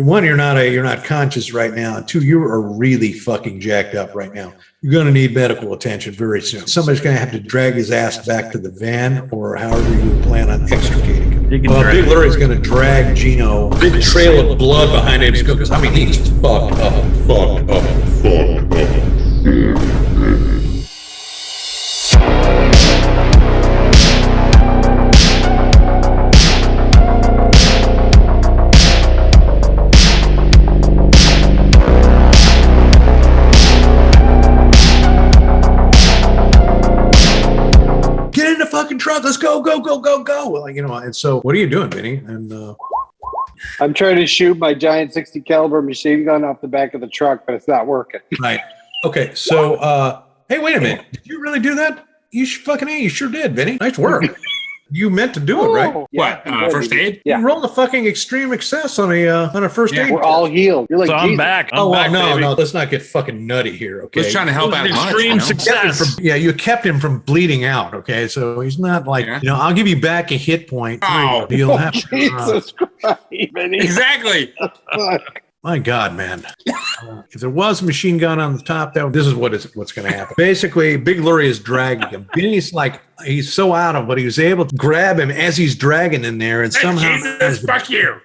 One, you're not conscious right now. And two, you are really fucking jacked up right now. You're going to need medical attention very soon. Somebody's going to have to drag his ass back to the van, or however you plan on extricating him. Big Larry's going to drag Gino. Big trail of blood behind him. Because I mean, he's fucked up. Fucking truck, let's go. Well, and so what are you doing, Vinny? And I'm trying to shoot my giant 60 caliber machine gun off the back of the truck, but it's not working. Right. Okay. So, hey, wait a minute. Did you really do that? You sure did, Vinny. Nice work. You meant to do it, right? Yeah, what? First aid? Yeah. You rolled a fucking extreme excess on a first aid. We're all healed. You're like, so I'm back. No. Let's not get fucking nutty here, okay? Just trying to help out. Extreme success. You kept him from bleeding out, okay? So he's not like, I'll give you back a hit point. Oh, you'll have Jesus Christ, Vinny. Exactly. My God, man. If there was a machine gun on the top, this is what's going to happen. Basically, Big Lurie is dragging him. Vinny's like, he's so out of, but he was able to grab him as he's dragging in there, and somehow Jesus, fuck you.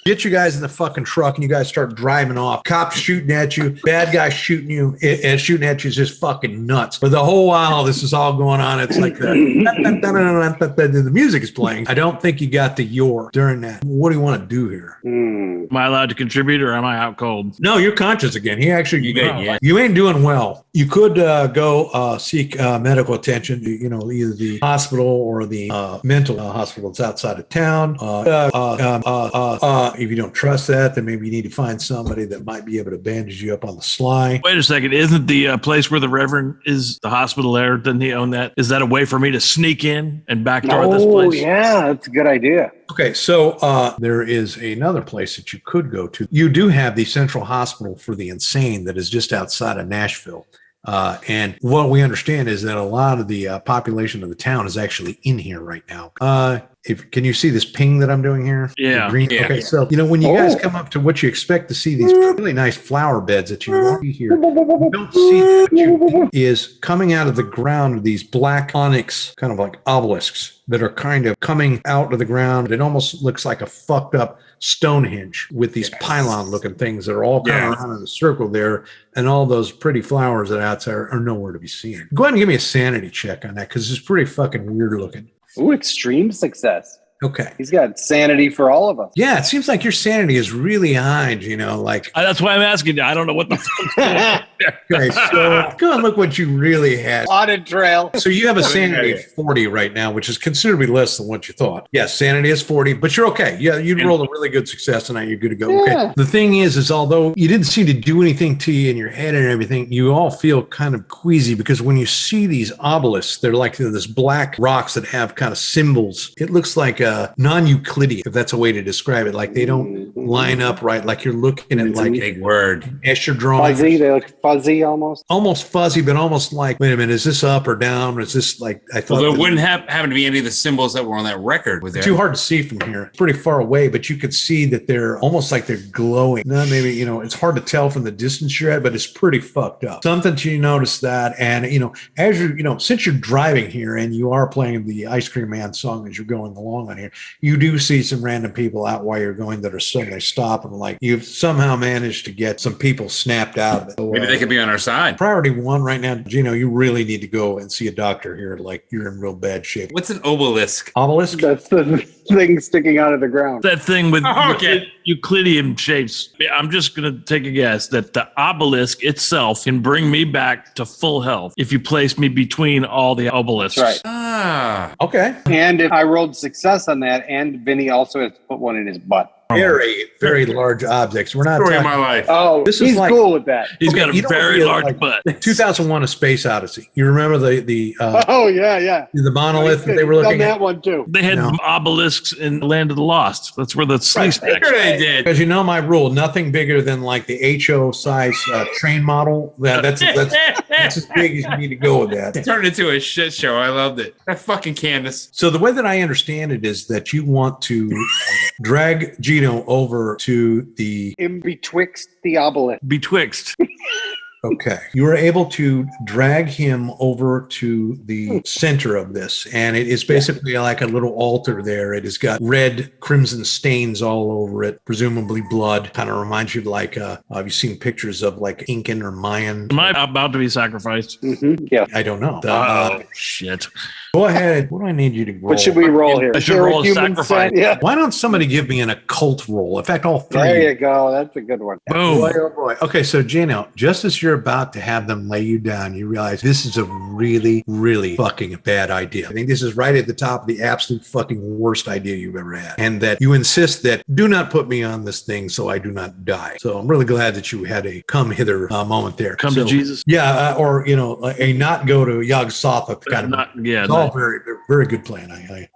get you guys in the fucking truck, and you guys start driving off. Cops shooting at you, bad guys shooting you, and shooting at you is just fucking nuts. But the whole while this is all going on, it's like the music is playing. I don't think you got the "your" during that. What do you want to do here? Am I allowed to contribute, or am I out cold? No, you're conscious again. You ain't doing well. You could go seek medical attention to, either the hospital or the mental hospital that's outside of town. If you don't trust that, then maybe you need to find somebody that might be able to bandage you up on the sly. Wait a second. Isn't the place where the Reverend is the hospital there? Doesn't he own that? Is that a way for me to sneak in and backdoor this place? Oh, yeah. That's a good idea. Okay, so there is another place that you could go to. You do have the Central Hospital for the Insane that is just outside of Nashville. And what we understand is that a lot of the population of the town is actually in here right now. Can you see this ping that I'm doing here? Yeah. Green. Yeah. Okay. So, when you guys come up to what you expect to see, these really nice flower beds that you won't see here, you don't see that. What you is coming out of the ground, these black onyx kind of like obelisks that are kind of coming out of the ground. It almost looks like a fucked up Stonehenge with these pylon looking things that are all kind of around in a circle there. And all those pretty flowers that are outside are nowhere to be seen. Go ahead and give me a sanity check on that, because it's pretty fucking weird looking. Ooh, extreme success. Okay. He's got sanity for all of us. Yeah, it seems like your sanity is really high, That's why I'm asking you. I don't know what the fuck. Okay, so go and look what you really had. Audit trail. So you have a sanity of 40 right now, which is considerably less than what you thought. Yes, sanity is 40, but you're okay. Yeah, you rolled a really good success tonight. You're good to go. Yeah. Okay. The thing is although you didn't seem to do anything to you in your head and everything, you all feel kind of queasy, because when you see these obelisks, they're like this black rocks that have kind of symbols. It looks like a non-Euclidean, if that's a way to describe it. Like they don't line up right. Like you're looking at like a big word. Escher drawing. Fuzzy. They look fuzzy almost. Almost fuzzy, but almost like, wait a minute, is this up or down? Or is this like, I thought. Well, there wouldn't happen to be any of the symbols that were on that record. Was there? Too hard to see from here. It's pretty far away, but you could see that they're almost like they're glowing. No, maybe, it's hard to tell from the distance you're at, but it's pretty fucked up. Something to notice that. And, as you're, since you're driving here and you are playing the Ice Cream Man song as you're going along on here, you do see some random people out while you're going that are suddenly stopping. Like you've somehow managed to get some people snapped out of it. So, maybe they could be on our side. Priority one right now, Gino, you really need to go and see a doctor here. Like you're in real bad shape. What's an obelisk? Obelisk? That's the thing sticking out of the ground. That thing with Euclidean shapes. I'm just going to take a guess that the obelisk itself can bring me back to full health if you place me between all the obelisks. That's right. Ah. Okay. And if I rolled success on that, and Vinny also has to put one in his butt. Very, very large objects. We're not Story talking of my life. Oh, This is he's like- cool with that. He's Okay, got you a know very what, large butt. 2001: A Space Odyssey. You remember the Oh, yeah. the monolith that they were He's done looking at? that one too. They had No. obelisks in the Land of the Lost. That's where the sleeves Sure they did. Because my rule, nothing bigger than like the HO size train model. That's as big as you need to go with that. Turned into a shit show. I loved it. That fucking Candace. So the way that I understand it is that you want to drag Gino Gino over to the. In betwixt the obelisk. Betwixt. Okay. You were able to drag him over to the center of this, and it is basically like a little altar there. It has got red crimson stains all over it, presumably blood. Kind of reminds you of like, have you seen pictures of like Incan or Mayan? Am I about to be sacrificed? Yeah. I don't know. Oh, shit. Go ahead. What do I need you to roll? What should we roll here? I should Is there roll a human sacrifice. scent? Yeah. Why don't somebody give me an occult roll? In fact, all three. There you go. That's a good one. Boom. Boy, oh boy. Okay, so Gino, just as you're about to have them lay you down, you realize this is a really, really fucking bad idea. I think this is right at the top of the absolute fucking worst idea you've ever had. And that you insist that do not put me on this thing so I do not die. So I'm really glad that you had a come hither moment there. Come to Jesus. Yeah, or, you know, a not go to Yog Sothoth kind of. Yeah. It's all very, very good plan.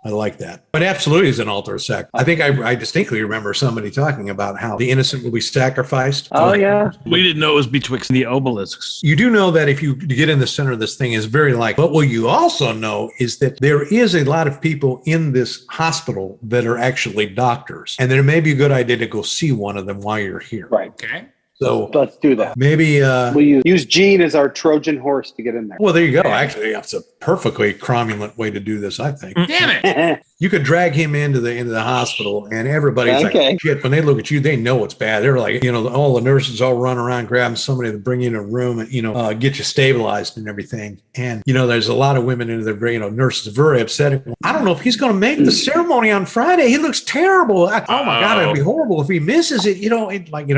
I like that. But absolutely is an altar of sacrifice. I think I distinctly remember somebody talking about how the innocent will be sacrificed. Oh, yeah. We didn't know it was betwixt the obelisks. You do know that if you get in the center of this thing is very likely. But what you also know is that there is a lot of people in this hospital that are actually doctors. And there may be a good idea to go see one of them while you're here. Right. Okay. So Let's do that. maybe, We'll use Gene as our Trojan horse to get in there. well, there you go. Actually, that's a perfectly cromulent way to do this, I think. Damn it. You could drag him into the hospital, and everybody's Okay. like, shit, when they look at you, they know it's bad. They're like, you know, all the nurses all run around grabbing somebody to bring you in a room and, you know, get you stabilized and everything. And, you know, there's a lot of women in there, you know, nurses very upset. I don't know if he's going to make the ceremony on Friday. He looks terrible. Oh my God, it'd be horrible if he misses it. You know,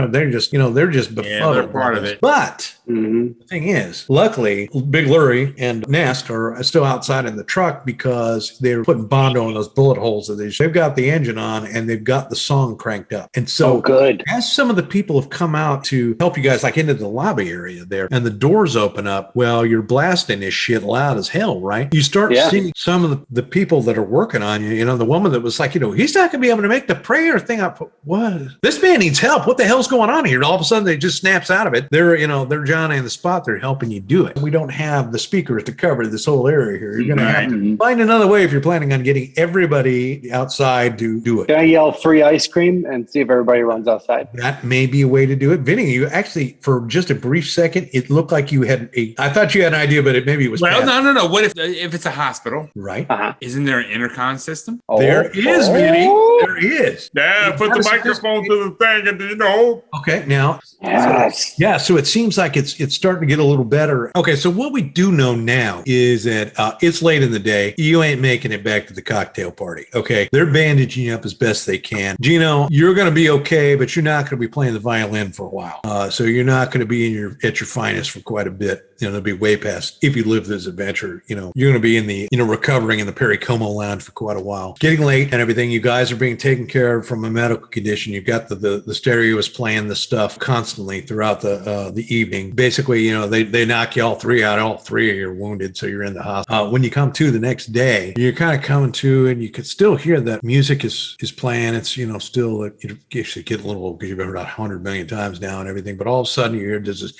they're just befuddled. Yeah, they're part of it. But Mhm. the thing is, luckily, Big Lurie and Nest are still outside in the truck because they're putting Bondo in those bullet holes of these. They've got the engine on and they've got the song cranked up. And so, Oh, good. as some of the people have come out to help you guys, like into the lobby area there, and the doors open up, well, you're blasting this shit loud as hell, right? You start seeing some of the people that are working on you. You know, the woman that was like, you know, he's not going to be able to make the prayer thing up. What? This man needs help. What the hell's going on here? And all of a sudden, they just snaps out of it. They're Johnny in the spot. They're helping you do it. We don't have the speakers to cover this whole area here. You're going to have to find another way if you're planning on getting everybody outside to do it. Can I yell free ice cream and see if everybody runs outside? That may be a way to do it. Vinny, you actually, for just a brief second, it looked like you had I thought you had an idea, but maybe it was Well, bad. no. What if it's a hospital? Right? Uh-huh. Isn't there an intercom system? There is, Vinny. There is. Yeah, put the microphone to the thing and, you know. Okay, now, Yes. yeah, so it seems like it's starting to get a little better. Okay, so what we do know now is that it's late in the day. You ain't making it back to the cocktail party, okay? They're bandaging you up as best they can. Gino, you're going to be okay, but you're not going to be playing the violin for a while. So you're not going to be at your finest for quite a bit. You know, it'll be way past, if you live this adventure, you know, you're going to be in the, you know, recovering in the Perry Como lounge for quite a while. Getting late and everything. You guys are being taken care of from a medical condition. You've got the stereo is playing this stuff constantly throughout the evening. Basically, you know, they knock you all three out. All three of you are wounded, so you're in the hospital. When you come to the next day, you're kind of coming to, and you can still hear that music is playing. It's, you know, still, you actually get a little old because you've heard it 100 million times now and everything. But all of a sudden, you hear this,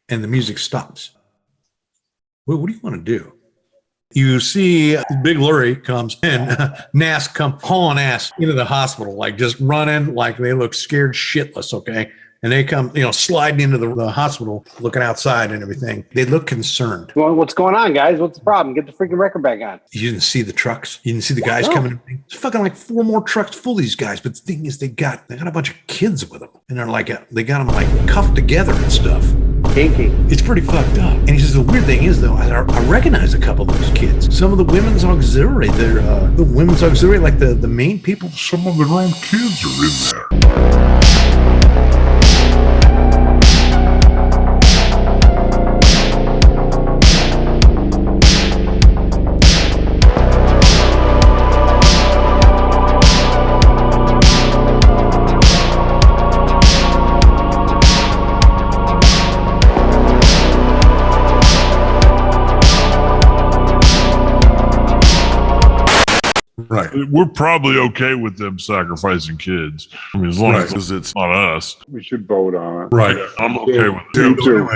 and the music stops. Well, what do you want to do? You see Big Lurie comes and Nask come hauling ass into the hospital, like just running, like they look scared shitless, okay? And they come, you know, sliding into the hospital, looking outside and everything. They look concerned. Well, what's going on, guys? What's the problem? Get the freaking record back on. You didn't see the trucks. You didn't see the guys coming in. There's fucking like 4 more trucks full of these guys. But the thing is, they got a bunch of kids with them. And they're like, they got them like cuffed together and stuff. Kinky. It's pretty fucked up. And he says, the weird thing is, though, I recognize a couple of those kids. Some of the women's auxiliary, they're the women's auxiliary, like the main people, some of their own kids are in there. Right. We're probably okay with them sacrificing kids. I mean, as long as it's not us. We should vote on it. Right. I'm okay with it. Me too.